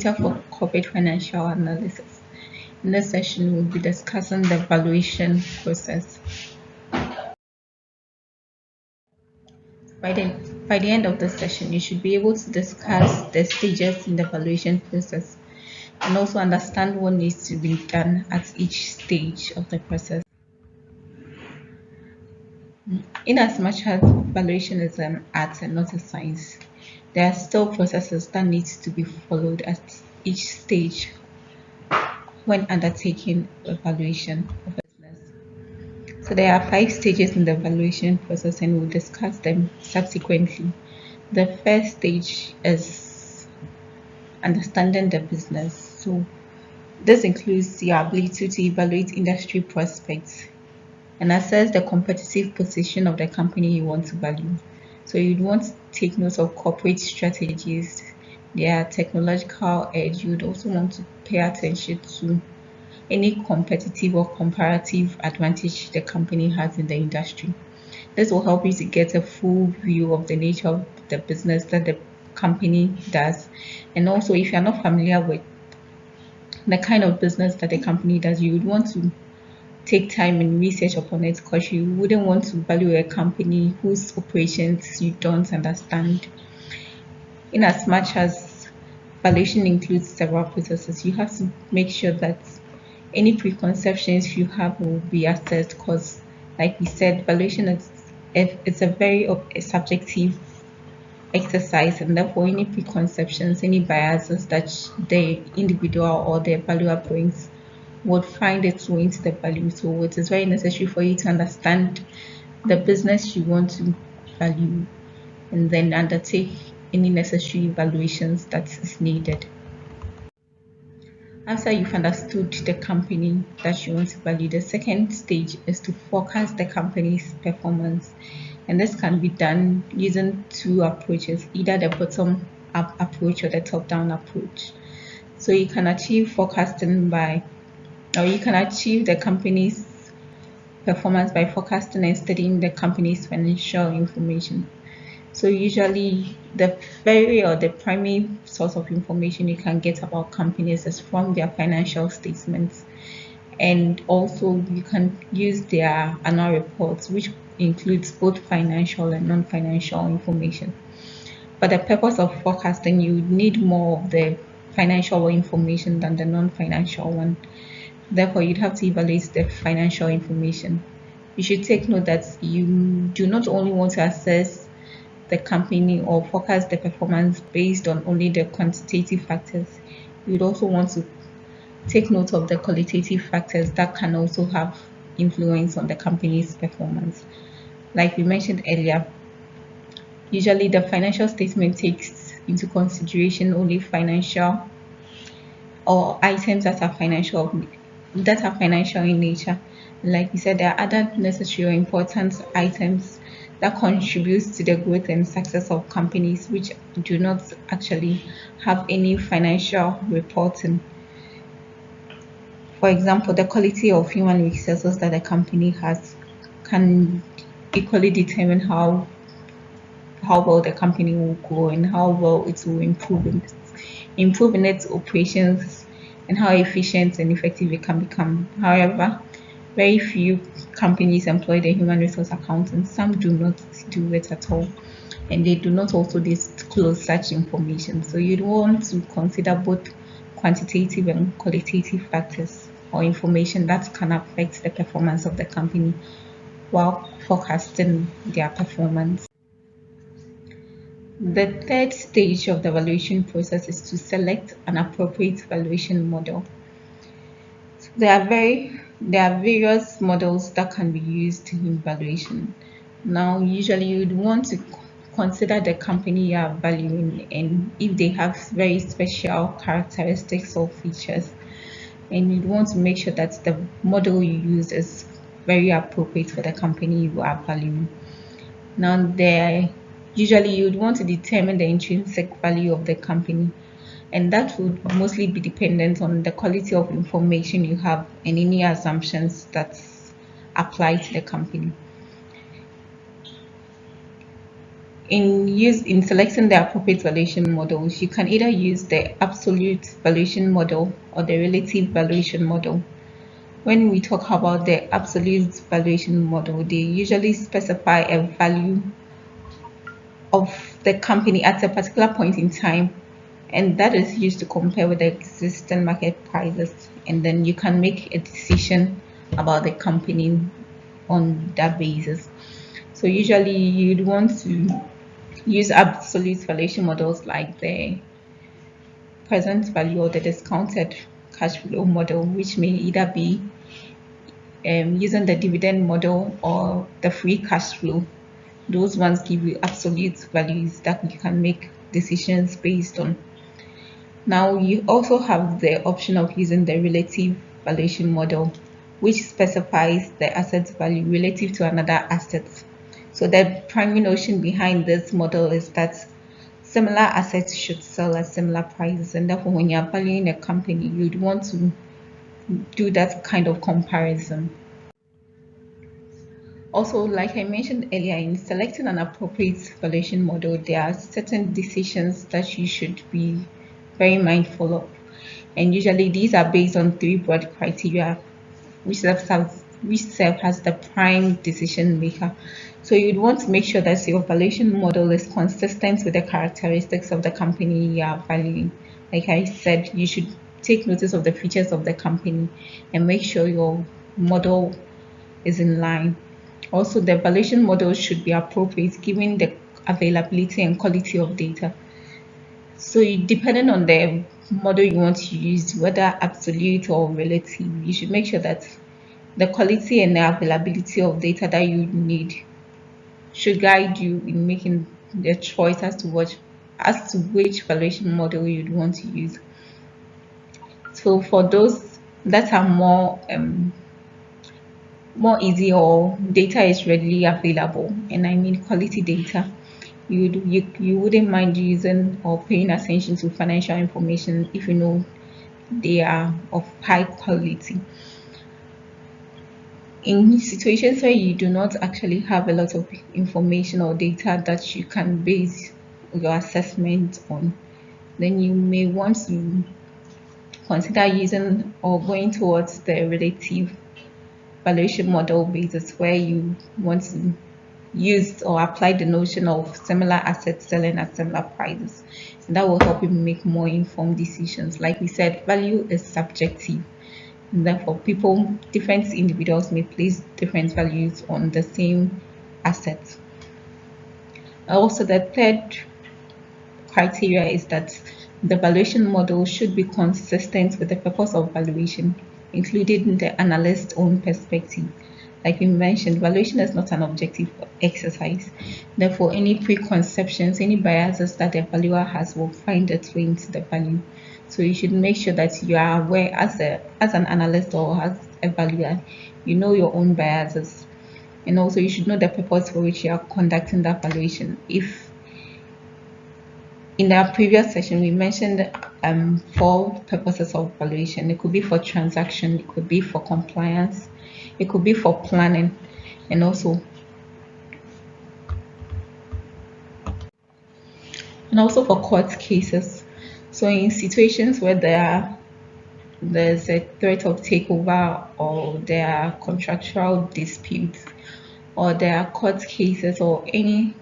Data for Corporate Financial Analysis. In this session, we'll be discussing the valuation process. By the end of the session, you should be able to discuss the stages in the valuation process and also understand what needs to be done at each stage of the process. In as much as valuation is an art and not a science, there are still processes that need to be followed at each stage when undertaking a valuation of a business. So there are 5 stages in the valuation process and we'll discuss them subsequently. The first stage is understanding the business. So this includes your ability to evaluate industry prospects and assess the competitive position of the company you want to value. So you'd want to take note of corporate strategies, their technological edge. You'd also want to pay attention to any competitive or comparative advantage the company has in the industry. This will help you to get a full view of the nature of the business that the company does. And also, if you're not familiar with the kind of business that the company does, you would want to take time and research upon it, because you wouldn't want to value a company whose operations you don't understand. In as much as valuation includes several processes, you have to make sure that any preconceptions you have will be assessed, because like we said, valuation it's a very subjective exercise, and therefore any preconceptions, any biases that the individual or the valuer brings would find its way into the value. So it is very necessary for you to understand the business you want to value and then undertake any necessary evaluations that is needed. After you've understood the company that you want to value, the second stage is to forecast the company's performance. And this can be done using 2 approaches, either the bottom-up approach or the top-down approach. So you can achieve forecasting you can achieve the company's performance by forecasting and studying the company's financial information. So usually the primary source of information you can get about companies is from their financial statements, and also you can use their annual reports, which includes both financial and non-financial information. For the purpose of forecasting, you need more of the financial information than the non-financial one. Therefore, you'd have to evaluate the financial information. You should take note that you do not only want to assess the company or forecast the performance based on only the quantitative factors. You'd also want to take note of the qualitative factors that can also have influence on the company's performance. Like we mentioned earlier, usually the financial statement takes into consideration only financial or items that are financial in nature. Like we said, there are other necessary or important items that contributes to the growth and success of companies which do not actually have any financial reporting. For example, the quality of human resources that a company has can equally determine how well the company will grow and how well it will improve in its operations and how efficient and effective it can become. However, very few companies employ the human resource accountant. Some do not do it at all, and they do not also disclose such information. So you'd want to consider both quantitative and qualitative factors or information that can affect the performance of the company while forecasting their performance. The third stage of the valuation process is to select an appropriate valuation model. So there are various models that can be used in valuation. Now, usually you'd want to consider the company you are valuing and if they have very special characteristics or features, and you'd want to make sure that the model you use is very appropriate for the company you are valuing. Now, usually you'd want to determine the intrinsic value of the company, and that would mostly be dependent on the quality of information you have and any assumptions that apply to the company. In selecting the appropriate valuation models, you can either use the absolute valuation model or the relative valuation model. When we talk about the absolute valuation model, they usually specify a value of the company at a particular point in time, and that is used to compare with the existing market prices, and then you can make a decision about the company on that basis. So usually you'd want to use absolute valuation models like the present value or the discounted cash flow model, which may either be using the dividend model or the free cash flow. Those ones give you absolute values that you can make decisions based on. Now you also have the option of using the relative valuation model, which specifies the asset value relative to another asset. So the primary notion behind this model is that similar assets should sell at similar prices, and therefore when you're valuing a company, you'd want to do that kind of comparison. Also, like I mentioned earlier, in selecting an appropriate valuation model, there are certain decisions that you should be very mindful of. And usually these are based on three broad criteria, which serve as the prime decision maker. So you'd want to make sure that your valuation model is consistent with the characteristics of the company you are valuing. Like I said, you should take notice of the features of the company and make sure your model is in line. Also, the valuation model should be appropriate given the availability and quality of data. So, depending on the model you want to use, whether absolute or relative, you should make sure that the quality and the availability of data that you need should guide you in making the choice as to which valuation model you'd want to use. So, for those that are more easy or data is readily available, and I mean quality data, you wouldn't mind using or paying attention to financial information if you know they are of high quality. In situations where you do not actually have a lot of information or data that you can base your assessment on, then you may want to consider using or going towards the relative valuation model basis, where you want to use or apply the notion of similar assets selling at similar prices. And that will help you make more informed decisions. Like we said, value is subjective. And therefore, different individuals may place different values on the same assets. Also, the third criteria is that the valuation model should be consistent with the purpose of valuation, including the analyst's own perspective. Like we mentioned, valuation is not an objective exercise. Therefore, any preconceptions, any biases that the valuer has will find its way into the value. So you should make sure that you are aware as an analyst or as a valuer, you know your own biases. And also you should know the purpose for which you are conducting that valuation. If in our previous session we mentioned four purposes of valuation. It could be for transaction, it could be for compliance, it could be for planning, and also for court cases. So in situations where there's a threat of takeover, or there are contractual disputes, or there are court cases, or any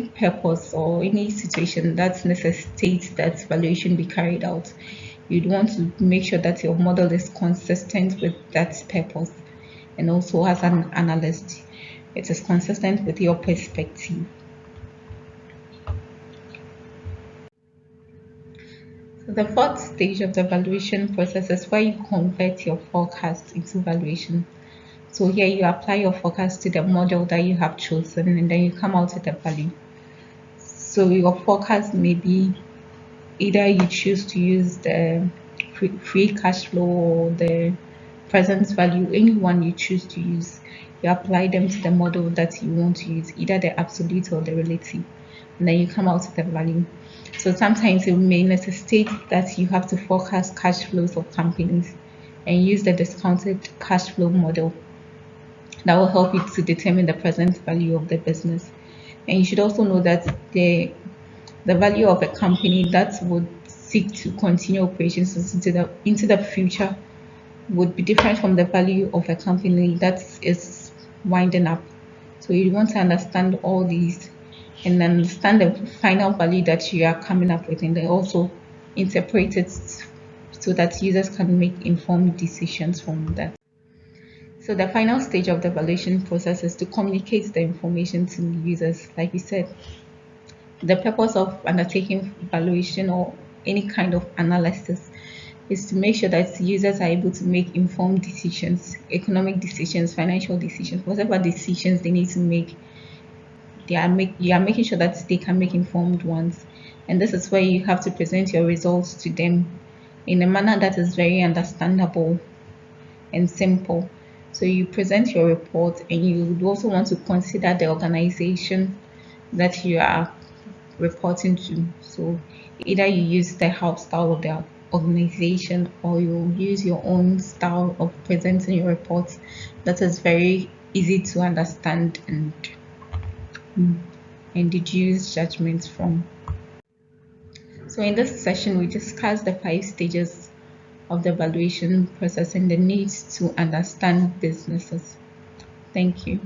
purpose or any situation that necessitates that valuation be carried out, you'd want to make sure that your model is consistent with that purpose, and also as an analyst, it is consistent with your perspective. So the fourth stage of the valuation process is where you convert your forecast into valuation. So here you apply your forecast to the model that you have chosen, and then you come out with a value. So your forecast may be either you choose to use the free cash flow or the present value, any one you choose to use. You apply them to the model that you want to use, either the absolute or the relative, and then you come out with a value. So sometimes it may necessitate that you have to forecast cash flows of companies and use the discounted cash flow model that will help you to determine the present value of the business. And you should also know that the value of a company that would seek to continue operations into the future would be different from the value of a company that is winding up. So you want to understand all these and understand the final value that you are coming up with, and then also interpret it so that users can make informed decisions from that. So the final stage of the evaluation process is to communicate the information to users. Like we said, the purpose of undertaking evaluation or any kind of analysis is to make sure that users are able to make informed decisions, economic decisions, financial decisions, whatever decisions they need to make. You are making sure that they can make informed ones. And this is where you have to present your results to them in a manner that is very understandable and simple. So you present your report, and you would also want to consider the organization that you are reporting to. So either you use the help style of the organization, or you use your own style of presenting your reports that is very easy to understand and deduce judgments from. So in this session, we discussed the 5 stages of the evaluation process and the need to understand businesses. Thank you.